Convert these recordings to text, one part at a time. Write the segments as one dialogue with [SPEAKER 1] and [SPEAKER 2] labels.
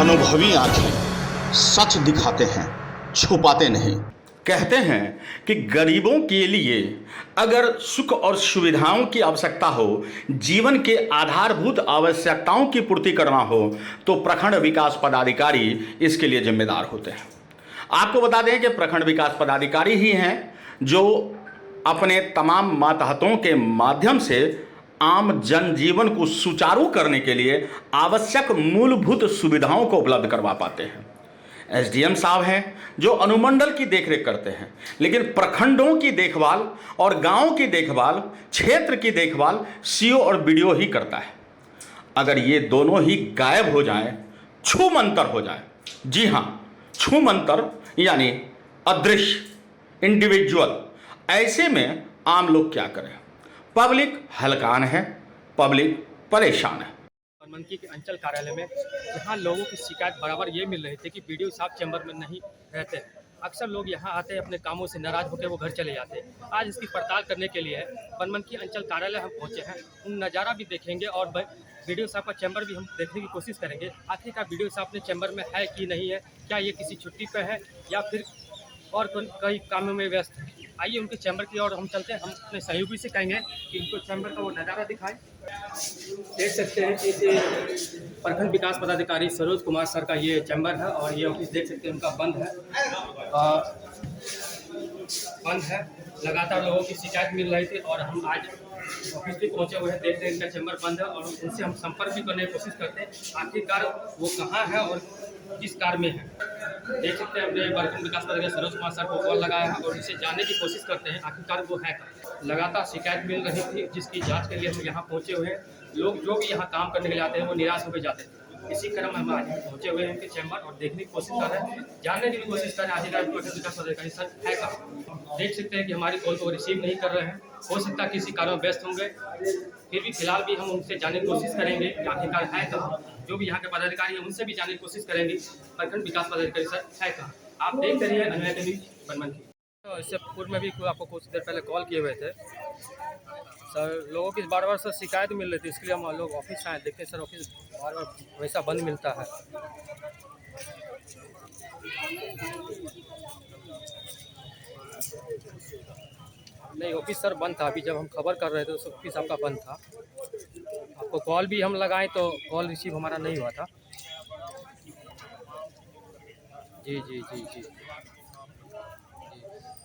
[SPEAKER 1] अनुभवी आंखें सच दिखाते हैं, छुपाते नहीं। कहते हैं कि गरीबों के लिए अगर सुख और सुविधाओं की आवश्यकता हो, जीवन के आधारभूत आवश्यकताओं की पूर्ति करना हो, तो प्रखंड विकास पदाधिकारी इसके लिए जिम्मेदार होते हैं। आपको बता दें कि प्रखंड विकास पदाधिकारी ही हैं जो अपने तमाम मातहतों के माध्यम से आम जनजीवन को सुचारू करने के लिए आवश्यक मूलभूत सुविधाओं को उपलब्ध करवा पाते हैं। एसडीएम साहब हैं जो अनुमंडल की देखरेख करते हैं, लेकिन प्रखंडों की देखभाल और गांव की देखभाल, क्षेत्र की देखभाल सीओ और बीडीओ ही करता है। अगर ये दोनों ही गायब हो जाएं, छूमंतर हो जाए, जी हाँ, छूमंतर यानी अदृश्य, इंडिविजुअल, ऐसे में आम लोग क्या करें? पब्लिक हलकान है, पब्लिक परेशान है।
[SPEAKER 2] बनमनखी के अंचल कार्यालय में जहां लोगों की शिकायत बराबर ये मिल रही थी कि बीडीओ साहब चैम्बर में नहीं रहते। अक्सर लोग यहां आते हैं, अपने कामों से नाराज होकर वो घर चले जाते हैं। आज इसकी पड़ताल करने के लिए बनमनखी अंचल कार्यालय हम पहुंचे हैं। उन नज़ारा भी देखेंगे और बीडीओ साहब का चैम्बर भी हम देखने की कोशिश करेंगे। आखिरकार बीडीओ साहब अपने चैम्बर में है कि नहीं है, क्या ये किसी छुट्टी पर है या फिर और कई कामों में व्यस्त है। आइए उनके चैम्बर की ओर हम चलते हैं। हम अपने सहयोगी से कहेंगे कि उनको चैम्बर का वो नज़ारा दिखाएं। देख सकते हैं कि प्रखंड विकास पदाधिकारी सरोज कुमार सर का ये चैम्बर है और ये ऑफिस देख सकते हैं उनका बंद है। लगातार लोगों की शिकायत मिल रही थी और हम आज ऑफिस भी पहुंचे हुए हैं। देखते हैं इनका चैम्बर बंद है और उनसे हम संपर्क भी करने की कोशिश करते हैं, आखिरकार वो कहाँ है और किस कार्य में है। देख सकते हैं अपने प्रखंड विकास पदाधिकारी सरोज कुमार सर को कॉल लगाया है और उनसे जानने की कोशिश करते हैं आखिरकार वो है। लगातार शिकायत मिल रही थी जिसकी जांच के लिए हम यहाँ पहुँचे हुए हैं। लोग जो भी यहाँ काम करने के लिए आते हैं वो निराश होकर जाते हैं। इसी क्रम में हम आज पहुँचे हुए हैं उनके चैम्बर और देखने की कोशिश कर रहे हैं, जानने की भी कोशिश कर रहे हैं आखिरकार प्रखंड विकास पदाधिकारी सर है कहाँ। देख सकते हैं कि हमारी कॉल को रिसीव नहीं कर रहे हैं, हो सकता है किसी कार्य में व्यस्त होंगे। फिर भी फिलहाल भी हम उनसे जानने की कोशिश करेंगे कि आखिरकार है कहाँ। जो भी यहाँ के पदाधिकारी हैं उनसे भी जानने की कोशिश करेंगे प्रखंड विकास पदाधिकारी सर है कहाँ। आप देख रहिए अन्य न्यूज बनमनखी। तो इससे पूर्व में भी आपको कुछ देर पहले कॉल किए हुए थे सर। लोगों की बार बार सर शिकायत मिल रही थी, इसके लिए हम लोग ऑफिस आए। देखते हैं सर ऑफिस बार बार वैसा बंद मिलता है। नहीं, ऑफिस सर बंद था। अभी जब हम खबर कर रहे थे तो ऑफिस आपका बंद था। आपको कॉल भी हम लगाए तो कॉल रिसीव हमारा नहीं हुआ था। जी जी जी जी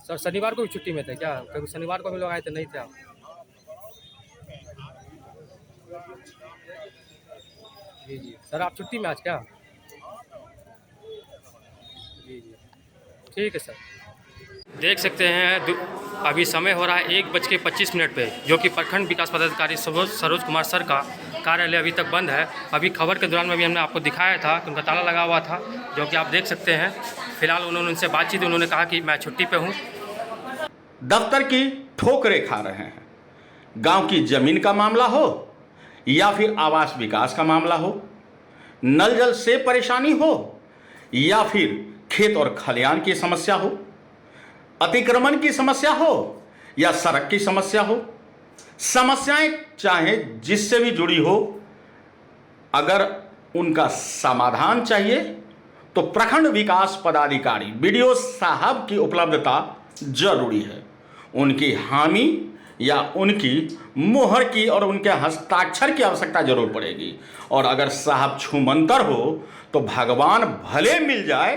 [SPEAKER 2] सर, शनिवार को भी छुट्टी में थे क्या? कभी शनिवार को भी लोग आए थे, नहीं थे आप? जी जी सर, आप छुट्टी में आज क्या? जी जी ठीक है सर। देख सकते हैं अभी समय हो रहा है 1:25 पे, जो कि प्रखंड विकास पदाधिकारी सरोज कुमार सर का कार्यालय अभी तक बंद है। अभी खबर के दौरान में भी हमने आपको दिखाया था कि उनका ताला लगा हुआ था, जो कि आप देख सकते हैं। फिलहाल उन्होंने उनसे बातचीत, उन्होंने कहा कि मैं छुट्टी पे हूँ।
[SPEAKER 1] दफ्तर की ठोकरें खा रहे हैं। गांव की जमीन का मामला हो या फिर आवास विकास का मामला हो, नल जल से परेशानी हो या फिर खेत और खलिहान की समस्या हो, अतिक्रमण की समस्या हो या सड़क की समस्या हो, समस्याएं चाहे जिससे भी जुड़ी हो, अगर उनका समाधान चाहिए तो प्रखंड विकास पदाधिकारी बीडीओ साहब की उपलब्धता जरूरी है। उनकी हामी या उनकी मोहर की और उनके हस्ताक्षर की आवश्यकता जरूर पड़ेगी। और अगर साहब छूमंतर हो तो भगवान भले मिल जाए,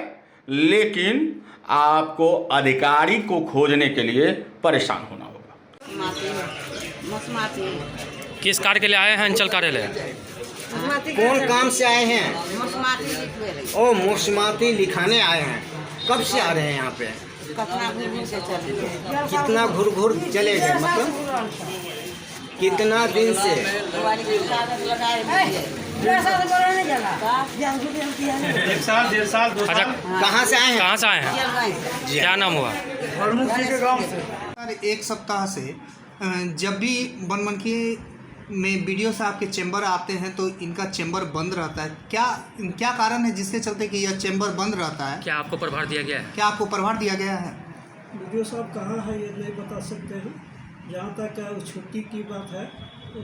[SPEAKER 1] लेकिन आपको अधिकारी को खोजने के लिए परेशान होना होगा।
[SPEAKER 2] किस कार्य के लिए आए हैं अंचल कार्यालय?
[SPEAKER 3] कौन काम से आए हैं? ओ, मुस्माती लिखाने आए हैं। कब से आ रहे हैं यहाँ पे? कितना घुर घुर चले गए, मतलब कितना दिन से?
[SPEAKER 2] एक साल, 1.5 साल, 2 साल।
[SPEAKER 3] कहाँ से आए हैं?
[SPEAKER 2] कहाँ से आए हैं? क्या नाम हुआ?
[SPEAKER 4] एक सप्ताह से जब भी बनमनखी में बीडीओ साहब के चैम्बर आते हैं तो इनका चैम्बर बंद रहता है। क्या कारण है जिसके चलते कि यह चैम्बर बंद रहता है?
[SPEAKER 2] क्या आपको प्रभार दिया गया है?
[SPEAKER 4] क्या आपको प्रभार दिया गया है?
[SPEAKER 5] बीडीओ साहब कहाँ है ये नहीं बता सकते हैं। जहाँ तक छुट्टी की बात है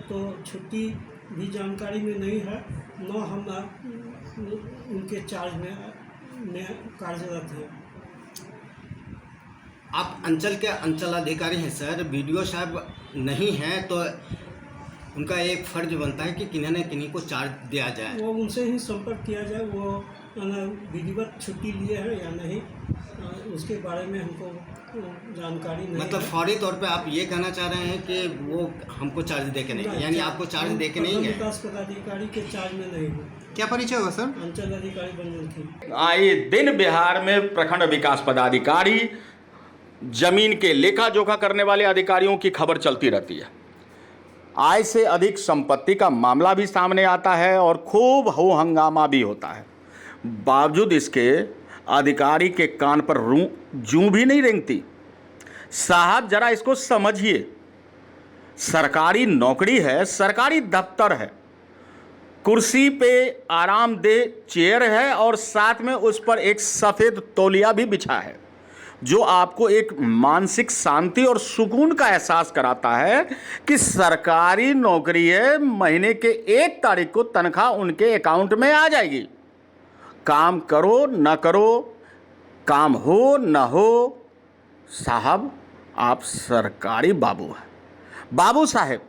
[SPEAKER 5] तो छुट्टी भी जानकारी में नहीं है। न हम उनके चार्ज में कार्यरत है।
[SPEAKER 3] आप अंचल के अंचल अधिकारी हैं सर, वीडियो साहब नहीं हैं तो उनका एक फर्ज बनता है कि किन्हीं न किन्हीं को चार्ज दिया जाए।
[SPEAKER 5] वो उनसे ही संपर्क किया जाए, वो विधिवत छुट्टी लिए है या नहीं, उसके बारे में हमको जानकारी नहीं।
[SPEAKER 3] मतलब फौरी तौर पे आप ये कहना चाह रहे हैं कि वो हमको चार्ज दे के नहीं, यानी आपको चार्ज दे के नहीं है?
[SPEAKER 5] विकास पदाधिकारी के चार्ज में नहीं हो।
[SPEAKER 4] क्या परिचय होगा सर?
[SPEAKER 5] अंचल अधिकारी बनमन की।
[SPEAKER 1] आए दिन बिहार में प्रखंड विकास पदाधिकारी, जमीन के लेखा जोखा करने वाले अधिकारियों की खबर चलती रहती है। आय से अधिक संपत्ति का मामला भी सामने आता है और खूब हो हंगामा भी होता है। बावजूद इसके अधिकारी के कान पर जूं भी नहीं रेंगती। साहब जरा इसको समझिए, सरकारी नौकरी है, सरकारी दफ्तर है, कुर्सी पे आरामदेह चेयर है और साथ में उस पर एक सफ़ेद तौलिया भी बिछा है जो आपको एक मानसिक शांति और सुकून का एहसास कराता है कि सरकारी नौकरी है, महीने के 1 तारीख को तनख्वाह उनके अकाउंट में आ जाएगी। काम करो न करो, काम हो न हो, साहब आप सरकारी बाबू हैं। बाबू साहब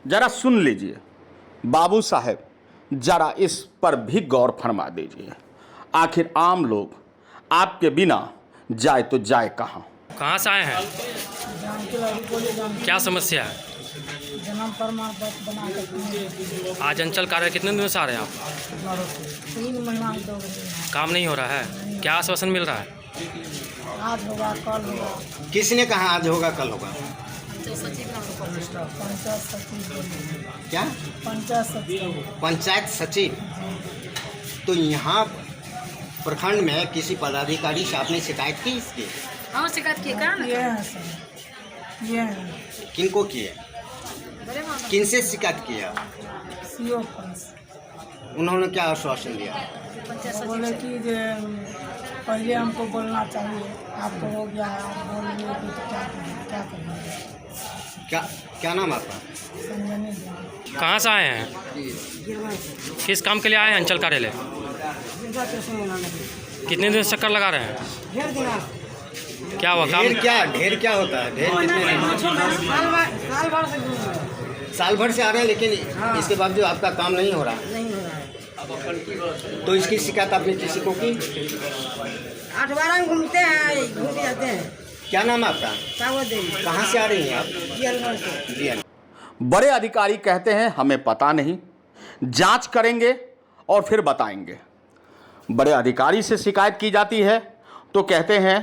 [SPEAKER 1] जरा सुन लीजिए, बाबू साहब जरा इस पर भी गौर फरमा दीजिए। आखिर आम लोग आपके बिना जाए तो जाए कहाँ?
[SPEAKER 2] कहाँ से आए हैं? क्या समस्या है?
[SPEAKER 6] जन्म प्रमाण पत्र बना कर
[SPEAKER 2] आज अंचल कार्य कितने दिनों से आ रहे हैं आप?
[SPEAKER 6] 3 महीना 2 महीने।
[SPEAKER 2] काम नहीं हो रहा है, क्या आश्वासन मिल रहा है?
[SPEAKER 6] आज होगा कल होगा।
[SPEAKER 3] किसने कहा आज होगा कल होगा?
[SPEAKER 6] पंचायत सचिव बोलिए।
[SPEAKER 3] क्या?
[SPEAKER 6] पंचायत सचिव।
[SPEAKER 3] पंचायत सचिव? तो यहाँ प्रखंड में किसी पदाधिकारी से आपने शिकायत की इसकी?
[SPEAKER 6] हाँ शिकायत किए ये है सर, ये है।
[SPEAKER 3] किनको किए? किनसे शिकायत किया?
[SPEAKER 6] सीओ पंच।
[SPEAKER 3] उन्होंने क्या आश्वासन दिया?
[SPEAKER 6] बोले कि पहले हमको बोलना चाहिए, आपको हो गया है, आप बोल रहे हो तो क्या करेंगे?
[SPEAKER 3] क्या नाम आपका?
[SPEAKER 6] संजनी जी।
[SPEAKER 2] कहाँ से आए हैं? किस काम के लिए आए हैं अंचल कार्यालय? कितने दिन से चक्कर लगा रहे हैं? क्या हुआ काम?
[SPEAKER 3] ढेर क्या होता है? ढेर कितने? साल भर से आ रहे हैं, लेकिन इसके बावजूद आपका काम नहीं हो रहा?
[SPEAKER 6] नहीं हो रहा है।
[SPEAKER 3] तो इसकी शिकायत आपने किसी को की?
[SPEAKER 6] 8-12 घूमते हैं, घूम जाते हैं।
[SPEAKER 3] क्या नाम है आपका? कहाँ से आ रही हैं आप?
[SPEAKER 6] जी।
[SPEAKER 1] बड़े अधिकारी कहते हैं हमें पता नहीं, जांच करेंगे और फिर बताएंगे। बड़े अधिकारी से शिकायत की जाती है तो कहते हैं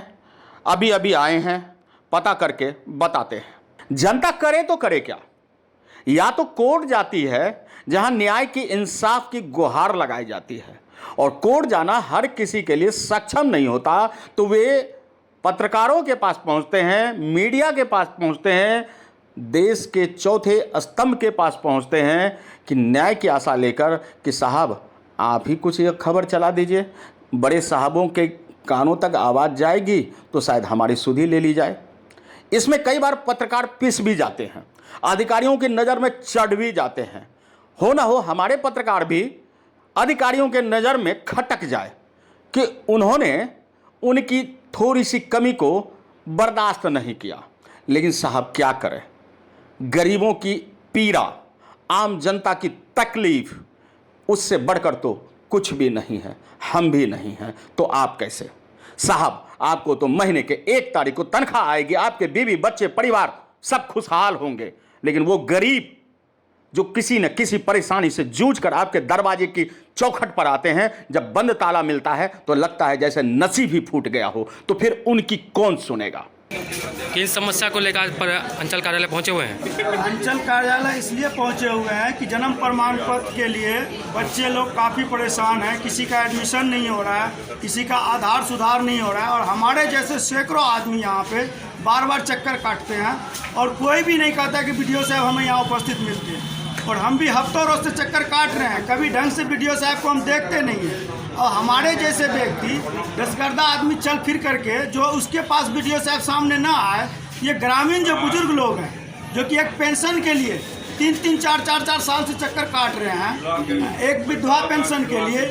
[SPEAKER 1] अभी अभी आए हैं, पता करके बताते हैं। जनता करे तो करे क्या? या तो कोर्ट जाती है जहां न्याय की इंसाफ की गुहार लगाई जाती है, और कोर्ट जाना हर किसी के लिए सक्षम नहीं होता, तो वे पत्रकारों के पास पहुंचते हैं, मीडिया के पास पहुंचते हैं, देश के चौथे स्तंभ के पास पहुंचते हैं कि न्याय की आशा लेकर कि साहब आप ही कुछ एक खबर चला दीजिए। बड़े साहबों के कानों तक आवाज़ जाएगी तो शायद हमारी सुधि ले ली जाए। इसमें कई बार पत्रकार पिस भी जाते हैं, अधिकारियों की नज़र में चढ़ भी जाते हैं। हो ना हो हमारे पत्रकार भी अधिकारियों के नज़र में खटक जाए कि उन्होंने उनकी थोड़ी सी कमी को बर्दाश्त नहीं किया। लेकिन साहब क्या करें, गरीबों की पीड़ा, आम जनता की तकलीफ, उससे बढ़कर तो कुछ भी नहीं है, हम भी नहीं हैं तो आप कैसे? साहब आपको तो महीने के 1 तारीख को तनख्वाह आएगी, आपके बीवी बच्चे परिवार सब खुशहाल होंगे, लेकिन वो गरीब जो किसी न किसी परेशानी से जूझकर आपके दरवाजे की चौखट पर आते हैं, जब बंद ताला मिलता है तो लगता है जैसे नसीब ही फूट गया हो, तो फिर उनकी कौन सुनेगा?
[SPEAKER 2] किस समस्या को लेकर पर अंचल कार्यालय पहुंचे हुए हैं?
[SPEAKER 7] अंचल कार्यालय इसलिए पहुंचे हुए हैं कि जन्म प्रमाण पत्र के लिए बच्चे लोग काफ़ी परेशान हैं। किसी का एडमिशन नहीं हो रहा है, किसी का आधार सुधार नहीं हो रहा है, और हमारे जैसे सैकड़ों आदमी यहाँ पे बार बार चक्कर काटते हैं और कोई भी नहीं कहता कि BDO साहब हमें यहाँ उपस्थित मिलते हैं। और हम भी हफ्तों रोज से चक्कर काट रहे हैं, कभी ढंग से BDO साहब को हम देखते नहीं हैं। और हमारे जैसे व्यक्ति दसगर्दा आदमी चल फिर करके जो उसके पास BDO साहब सामने ना आए, ये ग्रामीण जो बुजुर्ग लोग हैं जो कि एक पेंशन के लिए 3-3, 4-4 साल से चक्कर काट रहे हैं, एक विधवा पेंशन के लिए,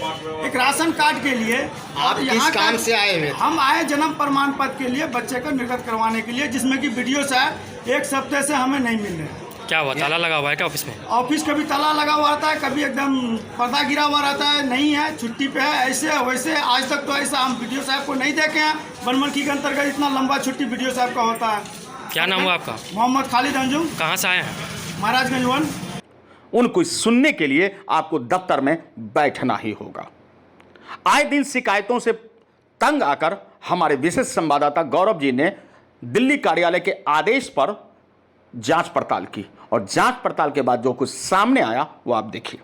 [SPEAKER 7] एक राशन कार्ड के लिए।
[SPEAKER 3] आप किस काम से आए हुए थे?
[SPEAKER 7] हम आए जन्म प्रमाण पत्र के लिए, बच्चे को निर्गत करवाने के लिए, जिसमें कि वीडियो साहब एक सप्ताह से हमें नहीं मिल रहे।
[SPEAKER 2] क्या हुआ, ताला लगा हुआ है क्या ऑफिस में?
[SPEAKER 7] ऑफिस कभी ताला लगा हुआ रहता है, कभी एकदम पर्दा गिरा हुआ रहता है, नहीं है, छुट्टी पे है, ऐसे वैसे। आज तक तो ऐसा हम वीडियो साहब को नहीं देखे हैं। बनमनखी के अंतर्गत इतना लंबा छुट्टी वीडियो साहब का होता है।
[SPEAKER 2] क्या नाम हुआ आपका?
[SPEAKER 7] मोहम्मद खालिद अंजुम,
[SPEAKER 2] कहाँ से आए हैं?
[SPEAKER 7] महाराजगंज 1।
[SPEAKER 1] उनको सुनने के लिए आपको दफ्तर में बैठना ही होगा। आए दिन शिकायतों से तंग आकर हमारे विशेष संवाददाता गौरव जी ने दिल्ली कार्यालय के आदेश पर जांच पड़ताल की, और जांच पड़ताल के बाद जो कुछ सामने आया वो आप देखिए।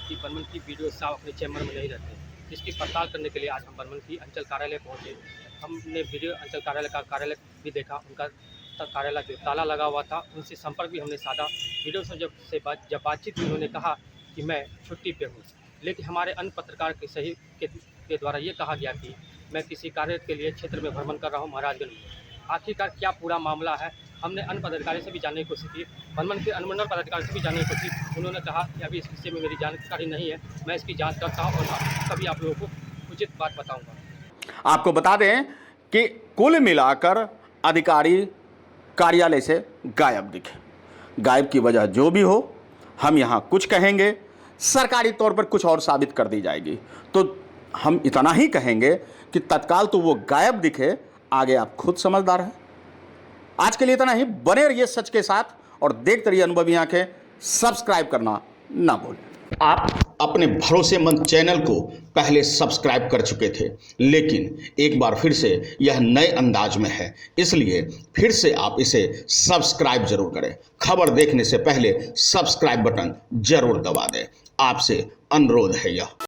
[SPEAKER 2] कि बनमनखी वीडियो साहब अपने चैम्बर में नहीं रहते, जिसकी पड़ताल करने के लिए आज हम बनमनखी अंचल कार्यालय पहुंचे। हमने वीडियो अंचल कार्यालय का कार्यालय भी देखा, उनका कार्यालय जो ताला लगा हुआ था, उनसे संपर्क भी हमने साधा। वीडियो से जब बातचीत हुई, उन्होंने कहा कि मैं छुट्टी पे हूँ, लेकिन हमारे अन्य पत्रकार के सही के द्वारा ये कहा गया कि मैं किसी कार्य के लिए क्षेत्र में भ्रमण कर रहा हूँ महाराजगंज में। आखिरकार क्या पूरा मामला है, हमने अन्य पदाधिकारी से भी जानने की कोशिश की, बनमनखी अनुमंडल पदाधिकारी से भी जानने की कोशिश। उन्होंने कहा कि अभी इस विषय में मेरी जानकारी नहीं है, मैं इसकी जांच करता हूं और कभी आप लोगों को उचित बात बताऊंगा।
[SPEAKER 1] आपको बता दें कि कुल मिलाकर अधिकारी कार्यालय से गायब दिखे। गायब की वजह जो भी हो, हम यहाँ कुछ कहेंगे, सरकारी तौर पर कुछ और साबित कर दी जाएगी। तो हम इतना ही कहेंगे कि तत्काल तो वो गायब दिखे, आगे आप खुद समझदार हैं। आज के लिए इतना ही। बने रहिए सच के साथ और देखते रहिए अनुभवी आंखें। सब्सक्राइब करना ना भूलें। आप अपने भरोसेमंद चैनल को पहले सब्सक्राइब कर चुके थे, लेकिन एक बार फिर से यह नए अंदाज में है, इसलिए फिर से आप इसे सब्सक्राइब जरूर करें। खबर देखने से पहले सब्सक्राइब बटन जरूर दबा दें। आपसे अनुरोध है यह।